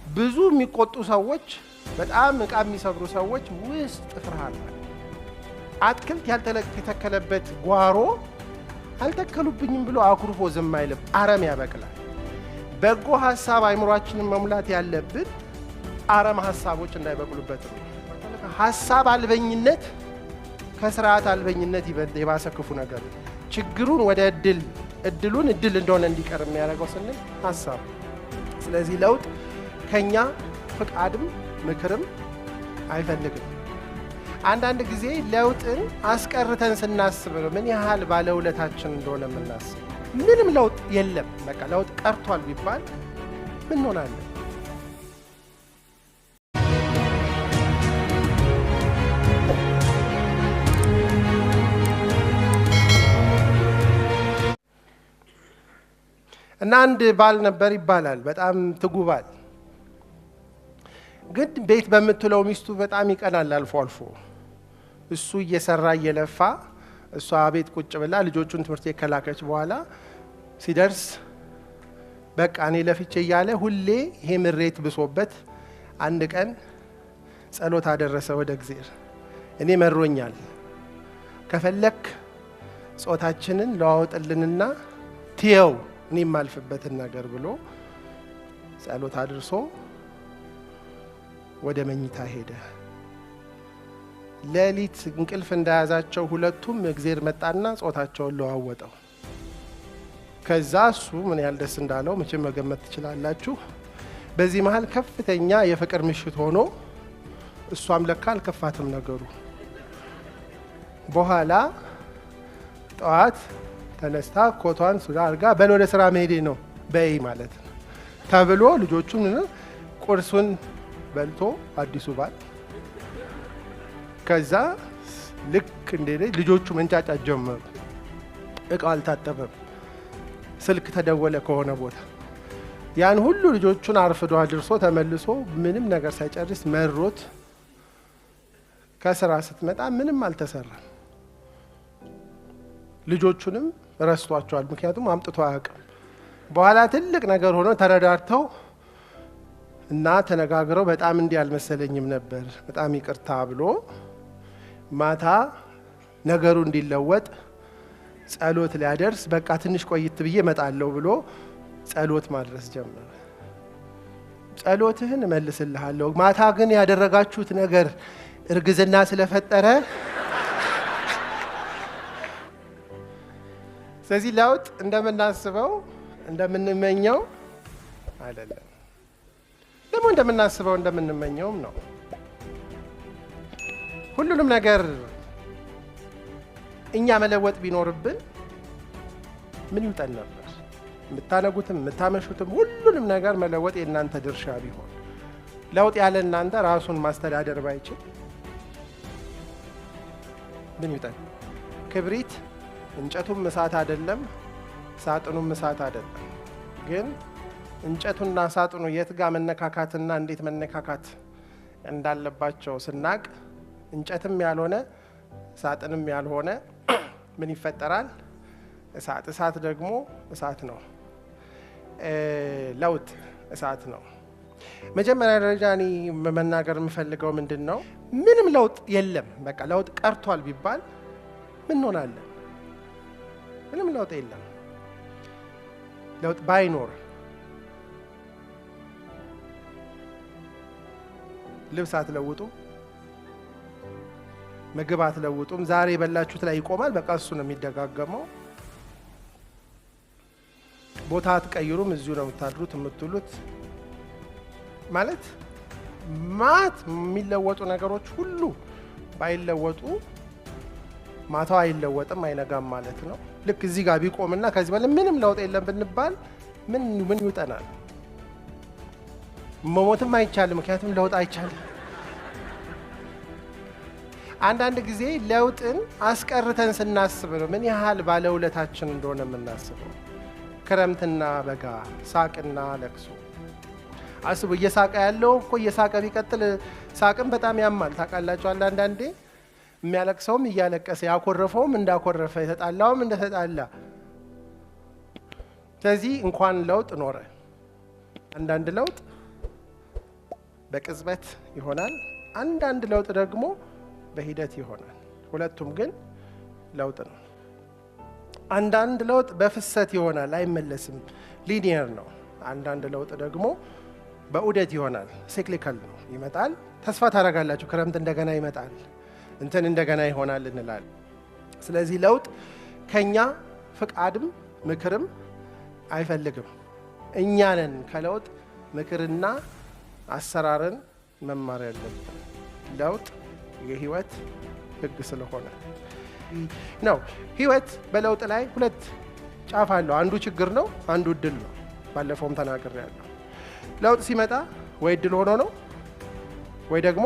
ብዙ የሚቆጡ ሰዎች በጣም ዕቃ የሚሰብሩ ሰዎች ውስጥ ፍርሃት አለ። አትክልት ያልተተከለበት ጓሮ አልተከሉብኝም ብሎ አኩርፎ ዝም አይልም፣ አረም ያበቅላል። በጎ ሐሳብ አይምሯችንን መሙላት ያለብን አረም ሐሳቦች እንዳይበቅሉበት ነው። ሐሳብ አልበኝነት ከስርዓት አልበኝነት የባሰ ክፉ ነገር ነው። ችግሩን ወደ እድሉን እድል እንደሆነ እንዲቀር የሚያደርገው ስንል ሐሳብ። ስለዚህ ለውጥ ከኛ ፍቃድም ምክርም አይፈልግም። አንዳንድ ጊዜ ለውጥን አስቀርተን ስናስብ ነው ምን ያህል ባለውለታችን እንደሆነ የምናስብ። ምንም ለውጥ የለም በቃ ለውጥ ቀርቷል ቢባል ምን እንሆናለን? እና አንድ ባል ነበር ይባላል፣ በጣም ትጉ ባል። ግን ቤት በምትለው ሚስቱ በጣም ይቀናል አልፎ አልፎ። እሱ እየሰራ እየለፋ እሷ ቤት ቁጭ ብላ ልጆቹን ትምህርት ቤት ከላከች በኋላ ሲደርስ በቃ እኔ ለፍቼ እያለ ሁሌ ይሄ ምሬት ብሶበት አንድ ቀን ጸሎት አደረሰ ወደ እግዚአብሔር። እኔ መሮኛል፣ ከፈለክ ጾታችንን ለዋወጥልንና ትየው እኔ የማልፍበትን ነገር ብሎ ጸሎት አድርሶ ወደ መኝታ ሄደ። ሌሊት እንቅልፍ እንደያዛቸው ሁለቱም እግዚአብሔር መጣና ጾታቸውን ለዋወጠው። ከዛ እሱ ምን ያህል ደስ እንዳለው መቼም መገመት ትችላላችሁ። በዚህ መሃል ከፍተኛ የፍቅር ምሽት ሆኖ እሷም ለካ አልከፋትም ነገሩ። በኋላ ጠዋት ተነስታ ኮቷን ሱዳ አርጋ በል ወደ ስራ መሄዴ ነው በይ ማለት ነው ተብሎ ልጆቹን ቁርሱን በልቶ አዲሱ ባል ከዛ ልክ እንደ ልጆቹ መንጫጫት ጀመሩ። እቃው አልታጠበም፣ ስልክ ተደወለ ከሆነ ቦታ። ያን ሁሉ ልጆቹን አርፍዶ አድርሶ ተመልሶ ምንም ነገር ሳይጨርስ መሮት ከስራ ስትመጣ ምንም አልተሰራም። ልጆቹንም ረስቷቸዋል፣ ምክንያቱም አምጥቶ አያውቅም። በኋላ ትልቅ ነገር ሆኖ ተረዳርተው እና ተነጋግረው በጣም እንዲህ አልመሰለኝም ነበር በጣም ይቅርታ ብሎ ማታ ነገሩ እንዲለወጥ ጸሎት ሊያደርስ በቃ ትንሽ ቆይት ብዬ እመጣለሁ ብሎ ጸሎት ማድረስ ጀመረ። ጸሎትህን እመልስልሃለሁ፣ ማታ ግን ያደረጋችሁት ነገር እርግዝና ስለፈጠረ ስለዚህ ለውጥ እንደምናስበው እንደምንመኘው አይደለም፣ ደግሞ እንደምናስበው እንደምንመኘውም ነው። ሁሉንም ነገር እኛ መለወጥ ቢኖርብን ምን ይውጠን ነበር? የምታነጉትም የምታመሹትም ሁሉንም ነገር መለወጥ የእናንተ ድርሻ ቢሆን፣ ለውጥ ያለ እናንተ ራሱን ማስተዳደር ባይችል ምን ይውጠን? ክብሪት እንጨቱም እሳት አይደለም፣ ሳጥኑም እሳት አይደለም። ግን እንጨቱና ሳጥኑ የት ጋር መነካካትና እንዴት መነካካት እንዳለባቸው ስናቅ እንጨትም ያልሆነ ሳጥንም ያልሆነ ምን ይፈጠራል? እሳት። እሳት ደግሞ እሳት ነው። ለውጥ እሳት ነው። መጀመሪያ ደረጃ እኔ መናገር የምፈልገው ምንድን ነው? ምንም ለውጥ የለም በቃ ለውጥ ቀርቷል ቢባል ምን እንሆናለን? ምንም ለውጥ የለም። ለውጥ ባይኖር ልብስ አትለውጡም፣ ምግብ አትለውጡም። ዛሬ የበላችሁት ላይ ይቆማል፣ በቃ እሱ ነው የሚደጋገመው። ቦታ አትቀይሩም፣ እዚሁ ነው የምታድሩት የምትውሉት። ማለት ማት የሚለወጡ ነገሮች ሁሉ ባይለወጡ ማታው አይለወጥም አይነጋም ማለት ነው። ልክ እዚህ ጋር ቢቆምና ከዚህ በላይ ምንም ለውጥ የለም ብንባል ምን ይውጠናል? መሞትም አይቻልም፣ ምክንያቱም ለውጥ አይቻልም። አንዳንድ ጊዜ ለውጥን አስቀርተን ስናስብ ነው ምን ያህል ባለውለታችን እንደሆነ የምናስበው። ክረምትና በጋ፣ ሳቅና ለቅሶ አስቡ። እየሳቀ ያለው እኮ እየሳቀ ቢቀጥል ሳቅን በጣም ያማል ታውቃላችሁ። አንዳንዴ የሚያለቅሰውም እያለቀሰ ያኮረፈውም እንዳኮረፈ የተጣላውም እንደተጣላ። ስለዚህ እንኳን ለውጥ ኖረ አንዳንድ ለውጥ በቅጽበት ይሆናል። አንዳንድ ለውጥ ደግሞ በሂደት ይሆናል። ሁለቱም ግን ለውጥ ነው። አንዳንድ ለውጥ በፍሰት ይሆናል፣ አይመለስም፣ ሊኒየር ነው። አንዳንድ ለውጥ ደግሞ በዑደት ይሆናል፣ ሳይክሊካል ነው፣ ይመጣል። ተስፋ ታደርጋላችሁ፣ ክረምት እንደገና ይመጣል፣ እንትን እንደገና ይሆናል እንላለን። ስለዚህ ለውጥ ከኛ ፍቃድም ምክርም አይፈልግም። እኛ ነን ከለውጥ ምክርና አሰራርን መማር ያለብን። ለውጥ የህይወት ህግ ስለሆነ ነው። ህይወት በለውጥ ላይ ሁለት ጫፍ አለው። አንዱ ችግር ነው፣ አንዱ እድል ነው። ባለፈውም ተናግሬያለሁ። ለውጥ ሲመጣ ወይ እድል ሆኖ ነው ወይ ደግሞ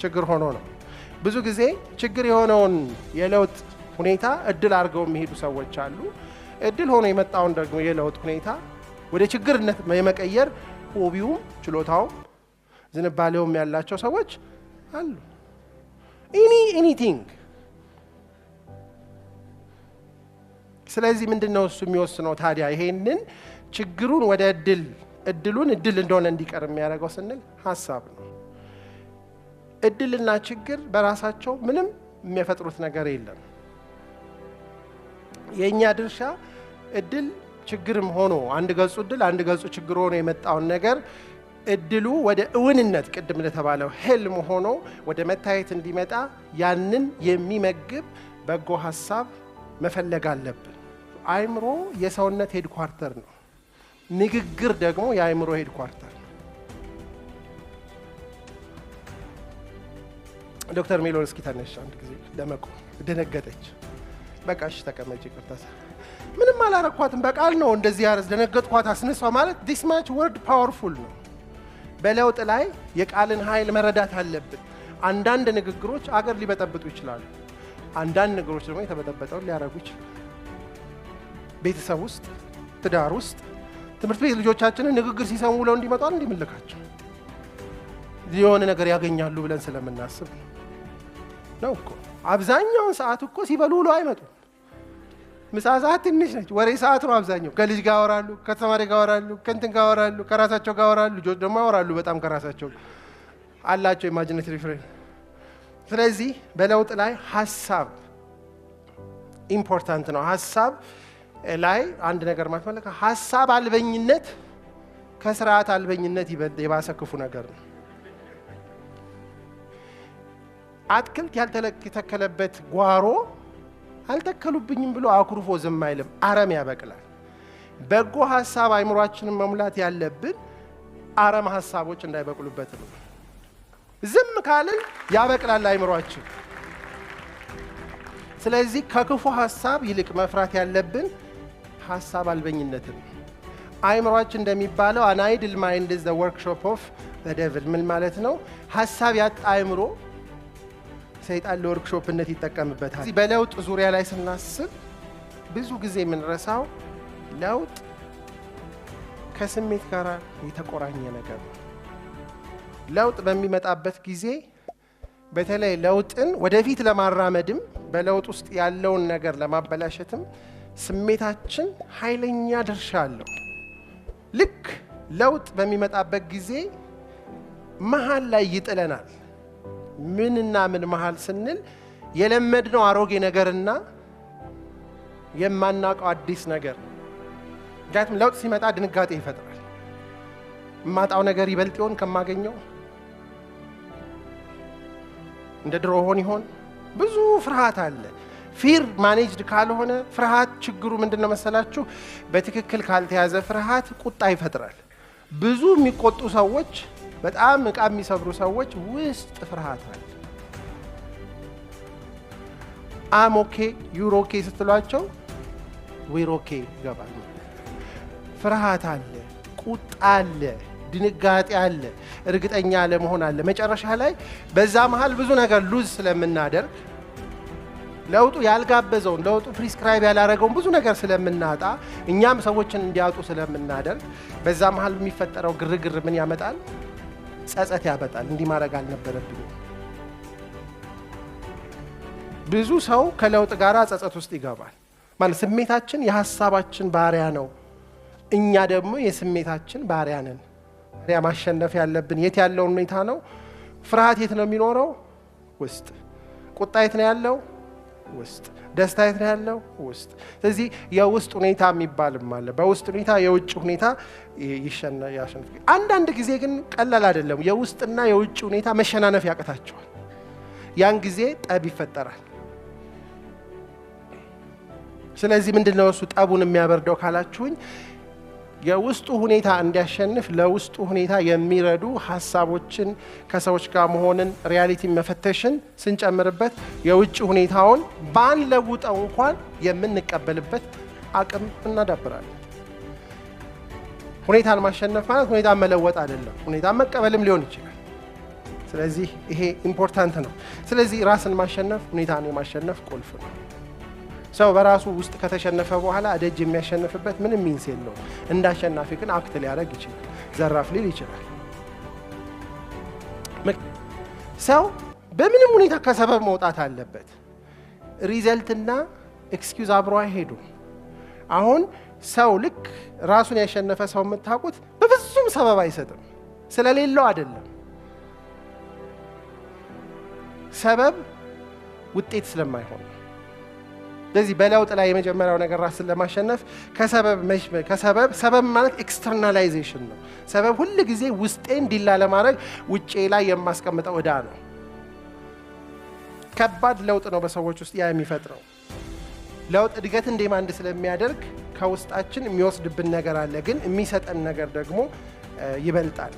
ችግር ሆኖ ነው። ብዙ ጊዜ ችግር የሆነውን የለውጥ ሁኔታ እድል አድርገው የሚሄዱ ሰዎች አሉ። እድል ሆኖ የመጣውን ደግሞ የለውጥ ሁኔታ ወደ ችግርነት የመቀየር ሆቢውም ችሎታውም ዝንባሌውም ያላቸው ሰዎች አሉ። ኤኒቲንግ። ስለዚህ ምንድነው እሱ የሚወስነው ታዲያ? ይሄንን ችግሩን ወደ እድሉን እድል እንደሆነ እንዲቀር የሚያደርገው ስንል ሀሳብ ነው። እድልና ችግር በራሳቸው ምንም የሚፈጥሩት ነገር የለም። የኛ ድርሻ እድል ችግርም ሆኖ አንድ ገጹ እድል አንድ ገጹ ችግር ሆኖ የመጣውን ነገር እድሉ ወደ እውንነት ቅድም እንደተባለው ህልም ሆኖ ወደ መታየት እንዲመጣ ያንን የሚመግብ በጎ ሀሳብ መፈለግ አለብን። አእምሮ የሰውነት ሄድኳርተር ነው። ንግግር ደግሞ የአእምሮ ሄድኳርተር ነው። ዶክተር ሜሎን እስኪ ተነሽ አንድ ጊዜ ለመቆም ደነገጠች። በቃ እሺ ተቀመጪ፣ ይቅርታ ምንም አላረኳትም በቃል ነው እንደዚህ ያረስ ደነገጥኳት አስነሳው ማለት this much word powerful ነው። በለውጥ ላይ የቃልን ኃይል መረዳት አለብን። አንዳንድ ንግግሮች አገር ሊበጠብጡ ይችላሉ። አንዳንድ ንግግሮች ደግሞ የተበጠበጠውን ሊያረጉ ይችላሉ። ቤተሰብ ውስጥ፣ ትዳር ውስጥ፣ ትምህርት ቤት ልጆቻችንን ንግግር ሲሰሙ ብለው እንዲመጡ እንዲምልካቸው የሆነ ነገር ያገኛሉ ብለን ስለምናስብ ነው እኮ። አብዛኛውን ሰዓት እኮ ሲበሉ ውሎ አይመጡም። ምሳ ሰዓት ትንሽ ነች፣ ወሬ ሰዓት ነው አብዛኛው። ከልጅ ጋር ያወራሉ፣ ከተማሪ ጋር ያወራሉ፣ ከእንትን ጋር ያወራሉ፣ ከራሳቸው ጋር ያወራሉ። ልጆች ደግሞ ያወራሉ በጣም ከራሳቸው አላቸው ኢማጂኔቲቭ ፍሬም። ስለዚህ በለውጥ ላይ ሀሳብ ኢምፖርታንት ነው። ሀሳብ ላይ አንድ ነገር ማለት ሀሳብ አልበኝነት ከስርዓት አልበኝነት የባሰ ክፉ ነገር ነው። አትክልት ያልተተከለበት ጓሮ አልተከሉብኝም ብሎ አኩርፎ ዝም አይልም፣ አረም ያበቅላል። በጎ ሀሳብ አይምሮአችንን መሙላት ያለብን አረም ሀሳቦች እንዳይበቅሉበት ነው። ዝም ካልን ያበቅላል አይምሮአችን። ስለዚህ ከክፉ ሀሳብ ይልቅ መፍራት ያለብን ሀሳብ አልበኝነትን። አይምሮአችን እንደሚባለው an idle mind is the workshop of the devil። ምን ማለት ነው? ሀሳብ ያጣ አይምሮ ሰይጣን ለወርክሾፕነት ይጠቀምበታል። እዚህ በለውጥ ዙሪያ ላይ ስናስብ ብዙ ጊዜ የምንረሳው ለውጥ ከስሜት ጋር የተቆራኘ ነገር ነው። ለውጥ በሚመጣበት ጊዜ በተለይ ለውጥን ወደፊት ለማራመድም በለውጥ ውስጥ ያለውን ነገር ለማበላሸትም ስሜታችን ኃይለኛ ድርሻ አለው። ልክ ለውጥ በሚመጣበት ጊዜ መሃል ላይ ይጥለናል። ምንና ምን መሃል ስንል የለመድነው አሮጌ ነገርና የማናውቀው አዲስ ነገር። ምክንያቱም ለውጥ ሲመጣ ድንጋጤ ይፈጥራል። የማጣው ነገር ይበልጥ ይሆን ከማገኘው? እንደ ድሮ ይሆን? ብዙ ፍርሃት አለ። ፊር ማኔጅድ ካልሆነ ፍርሃት ችግሩ ምንድነው መሰላችሁ? በትክክል ካልተያዘ ፍርሃት ቁጣ ይፈጥራል። ብዙ የሚቆጡ ሰዎች፣ በጣም ዕቃ የሚሰብሩ ሰዎች ውስጥ ፍርሃት አለ። አሞኬ ዩሮኬ ስትሏቸው ዊሮኬ ይገባል። ፍርሃት አለ፣ ቁጣ አለ፣ ድንጋጤ አለ፣ እርግጠኛ ለመሆን አለ። መጨረሻ ላይ በዛ መሃል ብዙ ነገር ሉዝ ስለምናደርግ ለውጡ ያልጋበዘውን ለውጡ ፕሪስክራይብ ያላረገውን ብዙ ነገር ስለምናጣ እኛም ሰዎችን እንዲያጡ ስለምናደርግ በዛ መሃል የሚፈጠረው ግርግር ምን ያመጣል? ጸጸት ያመጣል። እንዲህ ማድረግ አልነበረብኝም። ብዙ ሰው ከለውጥ ጋር ጸጸት ውስጥ ይገባል። ማለት ስሜታችን የሐሳባችን ባሪያ ነው፣ እኛ ደግሞ የስሜታችን ባሪያ ነን። ያ ማሸነፍ ያለብን የት ያለው ሁኔታ ነው? ፍርሃት የት ነው የሚኖረው? ውስጥ። ቁጣ የት ነው ያለው? ውስጥ። ደስታ የት ነው ያለው? ውስጥ። ስለዚህ የውስጥ ሁኔታ የሚባልም አለ። በውስጥ ሁኔታ የውጭ ሁኔታ ያሸንፍ። አንዳንድ ጊዜ ግን ቀላል አይደለም። የውስጥና የውጭ ሁኔታ መሸናነፍ ያቀታቸዋል። ያን ጊዜ ጠብ ይፈጠራል። ስለዚህ ምንድነው እሱ ጠቡን የሚያበርደው ካላችሁኝ የውስጡ ሁኔታ እንዲያሸንፍ ለውስጡ ሁኔታ የሚረዱ ሐሳቦችን ከሰዎች ጋር መሆንን ሪያሊቲ መፈተሽን ስንጨምርበት የውጭ ሁኔታውን ባንለውጠው እንኳን የምንቀበልበት አቅም እናዳብራለን። ሁኔታን ማሸነፍ ማለት ሁኔታን መለወጥ አይደለም፣ ሁኔታን መቀበልም ሊሆን ይችላል። ስለዚህ ይሄ ኢምፖርታንት ነው። ስለዚህ ራስን ማሸነፍ ሁኔታን የማሸነፍ ቁልፍ ነው። ሰው በራሱ ውስጥ ከተሸነፈ በኋላ ደጅ የሚያሸንፍበት ምንም ሚንስ የለውም። እንዳሸናፊ ግን አክት ሊያደርግ ይችላል፣ ዘራፍ ሊል ይችላል። ሰው በምንም ሁኔታ ከሰበብ መውጣት አለበት። ሪዘልትና ኤክስኪውዝ አብሮ አይሄዱም። አሁን ሰው ልክ ራሱን ያሸነፈ ሰው የምታውቁት በፍጹም ሰበብ አይሰጥም፣ ስለሌለው አይደለም። ሰበብ ውጤት ስለማይሆን። ስለዚህ በለውጥ ላይ የመጀመሪያው ነገር ራስን ለማሸነፍ ሰበብ ማለት ኤክስተርናላይዜሽን ነው። ሰበብ ሁሉ ጊዜ ውስጤን ዲላ ለማድረግ ውጪ ላይ የማስቀምጠው ዕዳ ነው። ከባድ ለውጥ ነው በሰዎች ውስጥ ያ የሚፈጥረው ለውጥ። እድገትን ዲማንድ ስለሚያደርግ ከውስጣችን የሚወስድብን ነገር አለ፣ ግን የሚሰጠን ነገር ደግሞ ይበልጣል።